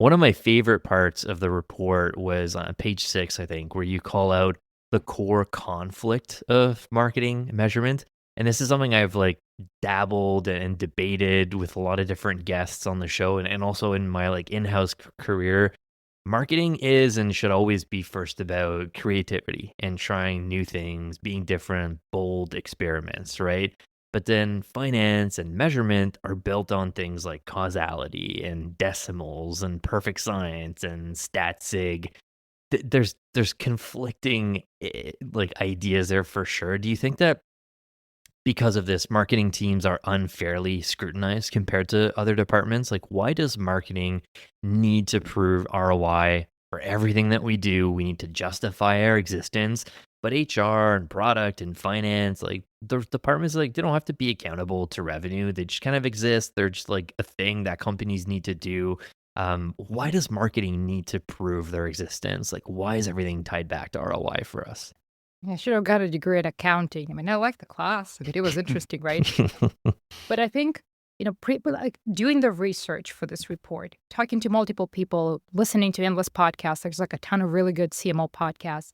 One of my favorite parts of the report was on page 6, I think, where you call out the core conflict of marketing measurement. And this is something I've like dabbled and debated with a lot of different guests on the show and also in my like in-house career. Marketing is and should always be first about creativity and trying new things, being different, bold experiments, right? But then finance and measurement are built on things like causality and decimals and perfect science and stat sig. There's conflicting like ideas there for sure. Do you think that because of this, marketing teams are unfairly scrutinized compared to other departments? Like, why does marketing need to prove ROI for everything that we do? We need to justify our existence. But HR and product and finance, like those departments, like they don't have to be accountable to revenue. They just kind of exist. They're just like a thing that companies need to do. Why does marketing need to prove their existence? Like, why is everything tied back to ROI for us? I should have got a degree in accounting. I mean, I like the class. I mean, it was interesting, right? But I think, like doing the research for this report, talking to multiple people, listening to endless podcasts, there's like a ton of really good CMO podcasts.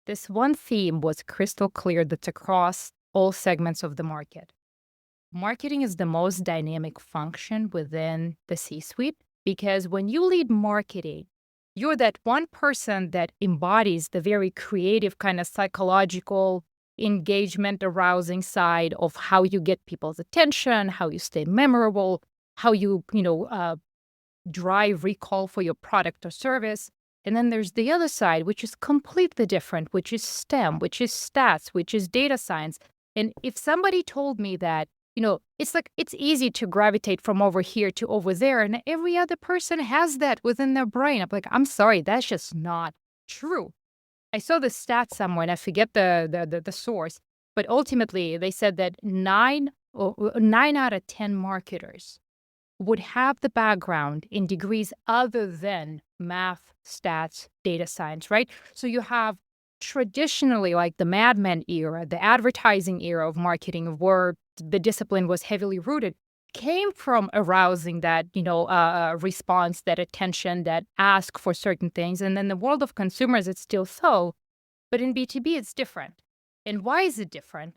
This one theme was crystal clear that's across all segments of the market. Marketing is the most dynamic function within the C suite because when you lead marketing, you're that one person that embodies the very creative kind of psychological engagement arousing side of how you get people's attention, how you stay memorable, how you drive recall for your product or service. And then there's the other side, which is completely different, which is STEM, which is stats, which is data science. And if somebody told me that, it's like it's easy to gravitate from over here to over there, and every other person has that within their brain. I'm like, I'm sorry, that's just not true. I saw the stat somewhere, and I forget the source, but ultimately they said that 9 out of 10 marketers would have the background in degrees other than math, stats, data science, right? So you have traditionally like the Mad Men era, the advertising era of marketing, where the discipline was heavily rooted, came from arousing that, response, that attention, that ask for certain things. And then the world of consumers, it's still so. But in B2B, it's different. And why is it different?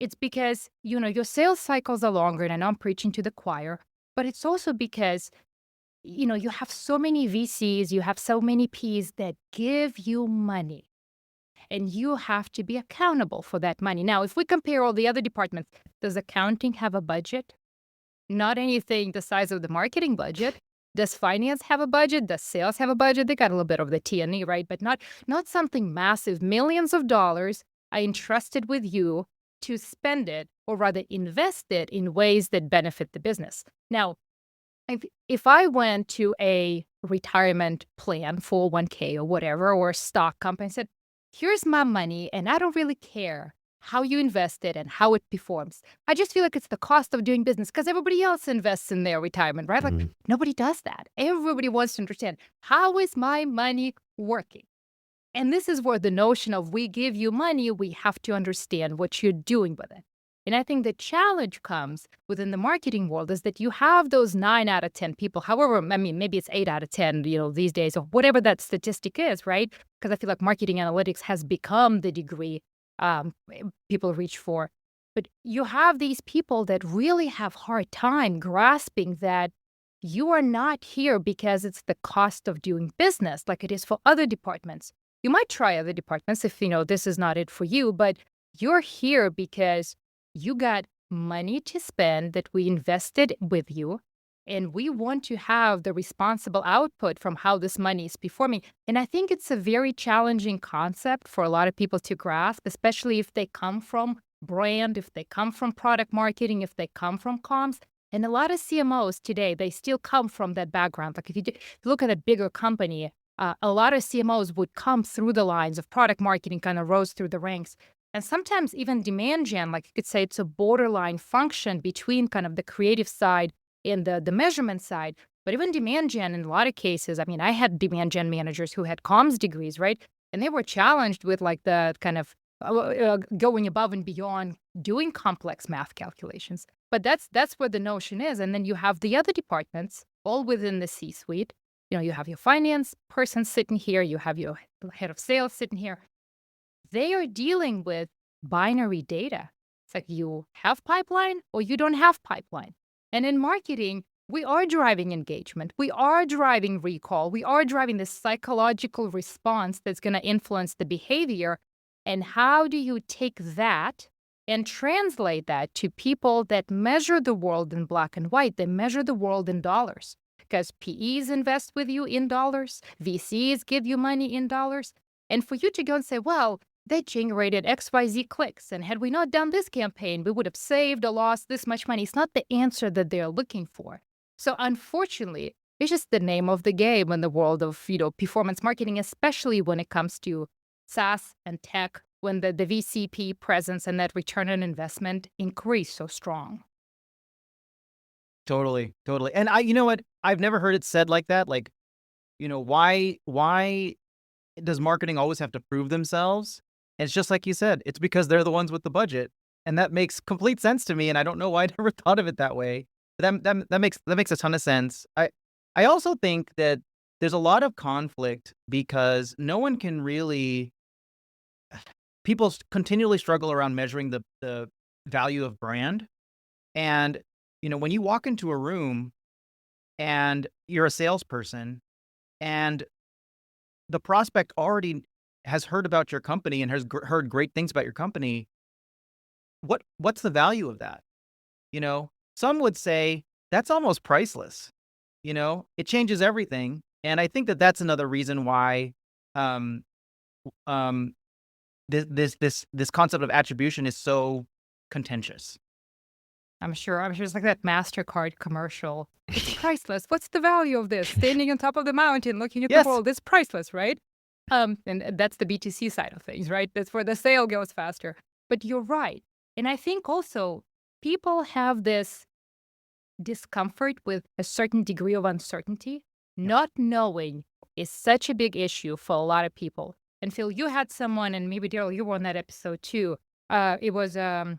It's because, your sales cycles are longer, and I know I'm preaching to the choir, but it's also because, you have so many VCs, you have so many Ps that give you money, and you have to be accountable for that money. Now, if we compare all the other departments, does accounting have a budget? Not anything the size of the marketing budget. Does finance have a budget? Does sales have a budget? They got a little bit of the T&E, right? But not something massive. Millions of dollars I entrusted with you to spend it, or rather invest it in ways that benefit the business. Now, if I went to a retirement plan, 401k or whatever, or a stock company and said, here's my money, and I don't really care how you invest it and how it performs. I just feel like it's the cost of doing business because everybody else invests in their retirement, right? Like nobody does that. Everybody wants to understand, how is my money working? And this is where the notion of we give you money, we have to understand what you're doing with it. And I think the challenge comes within the marketing world is that you have those 9 out of 10 people. However, I mean, maybe it's 8 out of 10, these days, or whatever that statistic is, right? Because I feel like marketing analytics has become the degree people reach for. But you have these people that really have hard time grasping that you are not here because it's the cost of doing business like it is for other departments. You might try other departments if, this is not it for you, but you're here because you got money to spend that we invested with you, and we want to have the responsible output from how this money is performing. And I think it's a very challenging concept for a lot of people to grasp, especially if they come from brand, if they come from product marketing, if they come from comms. And a lot of CMOs today, they still come from that background. Like if you look at a bigger company, a lot of CMOs would come through the lines of product marketing, kind of rose through the ranks. And sometimes even demand gen, like you could say it's a borderline function between kind of the creative side and the measurement side. But even demand gen, in a lot of cases, I mean, I had demand gen managers who had comms degrees, right? And they were challenged with like the kind of going above and beyond doing complex math calculations. But that's where the notion is. And then you have the other departments all within the C-suite You have your finance person sitting here, you have your head of sales sitting here. They are dealing with binary data. It's like you have pipeline or you don't have pipeline. And in marketing, we are driving engagement. We are driving recall. We are driving this psychological response that's going to influence the behavior. And how do you take that and translate that to people that measure the world in black and white? They measure the world in dollars because PEs invest with you in dollars, VCs give you money in dollars. And for you to go and say, well, they generated XYZ clicks, and had we not done this campaign, we would have saved or lost this much money. It's not the answer that they're looking for. So unfortunately, it's just the name of the game in the world of, performance marketing, especially when it comes to SaaS and tech, when the VCP presence and that return on investment increase so strong. Totally, totally. And you know what? I've never heard it said like that. Like, why does marketing always have to prove themselves? And it's just like you said, it's because they're the ones with the budget. And that makes complete sense to me. And I don't know why I never thought of it that way. But that makes a ton of sense. I also think that there's a lot of conflict because no one can really people continually struggle around measuring the value of brand. And, when you walk into a room and you're a salesperson and the prospect already has heard about your company and has heard great things about your company, what's the value of that? Some would say that's almost priceless. It changes everything. And I think that that's another reason why um, um, this concept of attribution is so contentious. I'm sure it's like that MasterCard commercial. It's priceless. What's the value of this? Standing on top of the mountain, looking at Yes. the world, it's priceless, right? And that's the B2C side of things, right? That's where the sale goes faster. But you're right. And I think also people have this discomfort with a certain degree of uncertainty. Not knowing is such a big issue for a lot of people. And Phil, you had someone, and maybe Daryl, you were on that episode too. It was uh,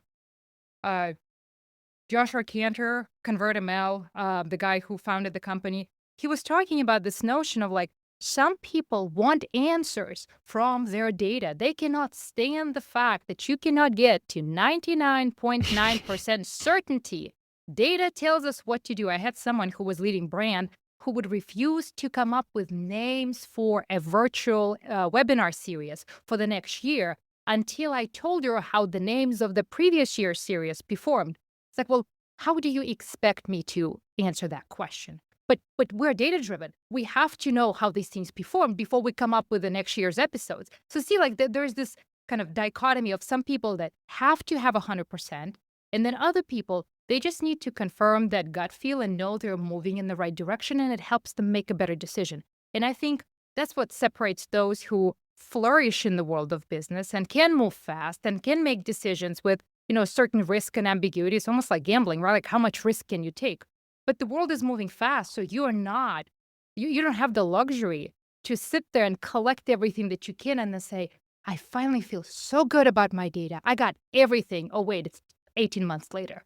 Joshua Cantor, ConvertML, the guy who founded the company. He was talking about this notion of like, some people want answers from their data. They cannot stand the fact that you cannot get to 99.9% certainty. Data tells us what to do. I had someone who was leading brand who would refuse to come up with names for a virtual webinar series for the next year until I told her how the names of the previous year's series performed. It's like, well, how do you expect me to answer that question? But we're data driven. We have to know how these things perform before we come up with the next year's episodes. So see, like there's this kind of dichotomy of some people that have to have 100%, and then other people, they just need to confirm that gut feel and know they're moving in the right direction, and it helps them make a better decision. And I think that's what separates those who flourish in the world of business and can move fast and can make decisions with certain risk and ambiguity. It's almost like gambling, right? Like how much risk can you take? But the world is moving fast, so you don't have the luxury to sit there and collect everything that you can and then say, I finally feel so good about my data. I got everything. Oh, wait, it's 18 months later,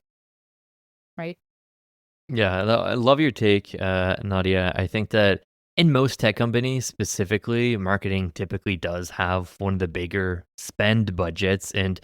right? Yeah, I love your take, Nadia. I think that in most tech companies, specifically, marketing typically does have one of the bigger spend budgets. And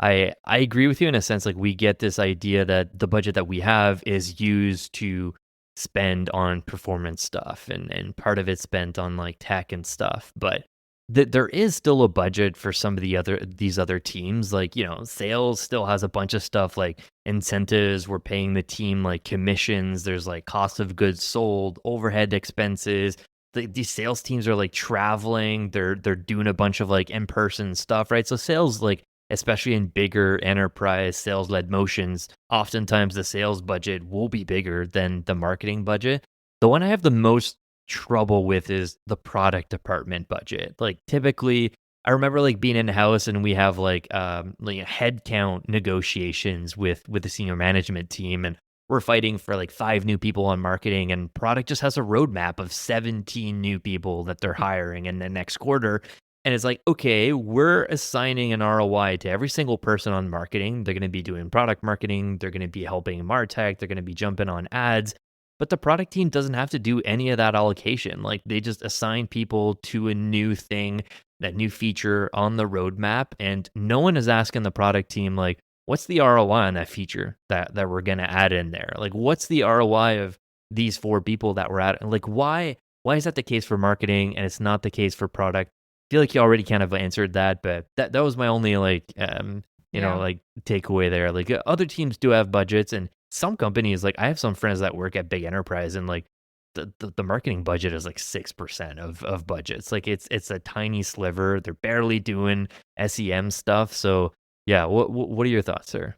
I agree with you in a sense, like we get this idea that the budget that we have is used to spend on performance stuff and part of it's spent on like tech and stuff. But there is still a budget for some of these other teams. Like, sales still has a bunch of stuff like incentives. We're paying the team like commissions. There's like cost of goods sold, overhead expenses. These sales teams are like traveling. They're doing a bunch of like in-person stuff, right? So sales, like especially in bigger enterprise sales led motions, oftentimes the sales budget will be bigger than the marketing budget. The one I have the most trouble with is the product department budget. Like typically, I remember like being in house and we have like headcount negotiations with the senior management team, and we're fighting for like 5 new people on marketing, and product just has a roadmap of 17 new people that they're hiring in the next quarter. And it's like, okay, we're assigning an ROI to every single person on marketing. They're going to be doing product marketing. They're going to be helping Martech. They're going to be jumping on ads. but the product team doesn't have to do any of that allocation. Like they just assign people to a new thing, that new feature on the roadmap, and no one is asking the product team like, what's the ROI on that feature that we're gonna add in there? Like, what's the ROI of these 4 people that we're at? Like, why is that the case for marketing and it's not the case for product? I feel like you already kind of answered that, but that was my only like Yeah. like takeaway there. Like other teams do have budgets, and some companies, like I have some friends that work at big enterprise, and like the marketing budget is like 6% of budgets. Like it's a tiny sliver. They're barely doing SEM stuff. So yeah, what are your thoughts, sir?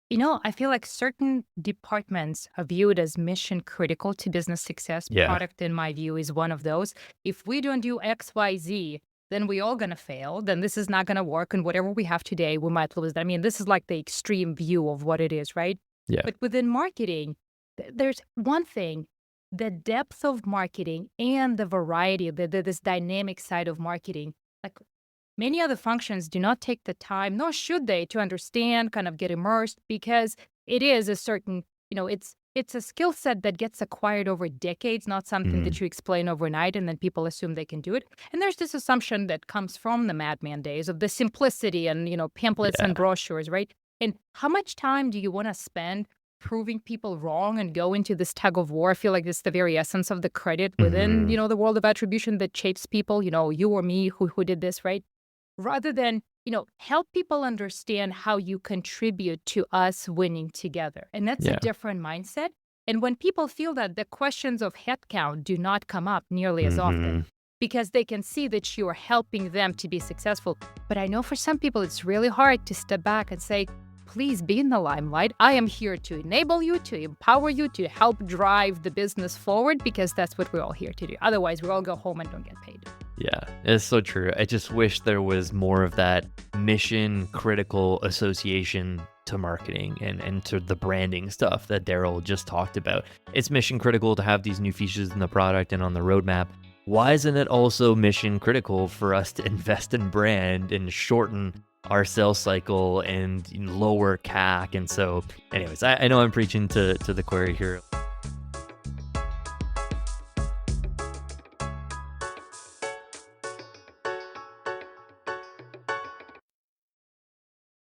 I feel like certain departments are viewed as mission critical to business success. Yeah. Product, in my view, is one of those. If we don't do XYZ, then we all gonna fail. Then this is not gonna work. And whatever we have today, we might lose. I mean, this is like the extreme view of what it is, right? Yeah. But within marketing, there's one thing: the depth of marketing and the variety, this dynamic side of marketing. Like many other functions do not take the time, nor should they, to understand, kind of get immersed, because it is a certain, it's a skill set that gets acquired over decades, not something Mhm. that you explain overnight and then people assume they can do it. And there's this assumption that comes from the madman days of the simplicity and, pamphlets and Yeah. brochures, right? And how much time do you want to spend proving people wrong and go into this tug of war? I feel like this is the very essence of the credit within, Mhm. the world of attribution that shapes people, you or me who did this, right? Rather than, help people understand how you contribute to us winning together. And that's a Yeah. different mindset. And when people feel that, the questions of headcount do not come up nearly as often Mhm. because they can see that you are helping them to be successful. But I know for some people, it's really hard to step back and say, please be in the limelight. I am here to enable you, to empower you, to help drive the business forward, because that's what we're all here to do. Otherwise, we all go home and don't get paid. Yeah, it's so true. I just wish there was more of that mission critical association to marketing and to the branding stuff that Daryl just talked about. It's mission critical to have these new features in the product and on the roadmap. Why isn't it also mission critical for us to invest in brand and shorten our sales cycle and lower CAC? And so, anyways, I know I'm preaching to the choir here.